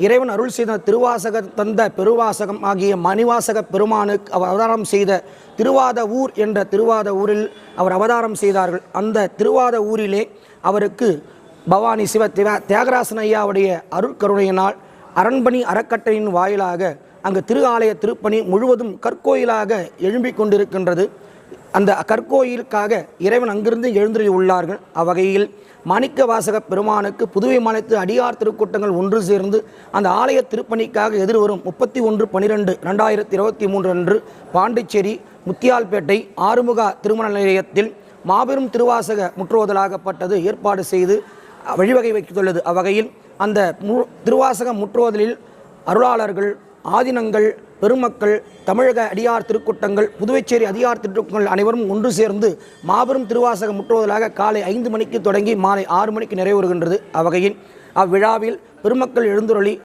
இறைவன் அருள் செய்த திருவாசக தந்த பெருவாசகம் ஆகிய மணிவாசக பெருமானுக்கு அவர் அவதாரம் செய்த திருவாத ஊர் என்ற திருவாத ஊரில் அவர் அவதாரம் செய்தார்கள். அந்த திருவாத ஊரிலே அவருக்கு பவானி சிவ தியாகராசன் ஐயாவுடைய அருட்கருணையினால் அரண்மனை அறக்கட்டளையின் வாயிலாக அங்கு திரு ஆலய திருப்பணி முழுவதும் கற்கோயிலாக எழும்பிக் கொண்டிருக்கின்றது. அந்த கற்கோயிலுக்காக இறைவன் அங்கிருந்து எழுந்தருளி உள்ளார்கள். அவ்வகையில் மாணிக்க வாசக பெருமானுக்கு புதுவை மாநிலத்து அடியார் திருக்கூட்டங்கள் ஒன்று சேர்ந்து அந்த ஆலய திருப்பணிக்காக எதிர்வரும் 31/12/2023 அன்று பாண்டிச்சேரி முத்தியால்பேட்டை ஆறுமுக திருமண நிலையத்தில் மாபெரும் திருவாசக முற்றுவதலாகப்பட்டது ஏற்பாடு செய்து வழிவகை வைத்துள்ளது. அவ்வகையில் அந்த திருவாசக முற்றுவதலில் அருளாளர்கள், ஆதீனங்கள், பெருமக்கள், தமிழக அடியார் திருக்கூட்டங்கள், புதுவைச்சேரி அடியார் திருக்கூட்டங்கள் அனைவரும் ஒன்று சேர்ந்து மாபெரும் திருவாசக முற்றுவதலாக காலை 5 மணிக்கு தொடங்கி மாலை 6 மணிக்கு நிறைவேறுகின்றது. அவ்வகையில் அவ்விழாவில் பெருமக்கள் எழுந்துருளி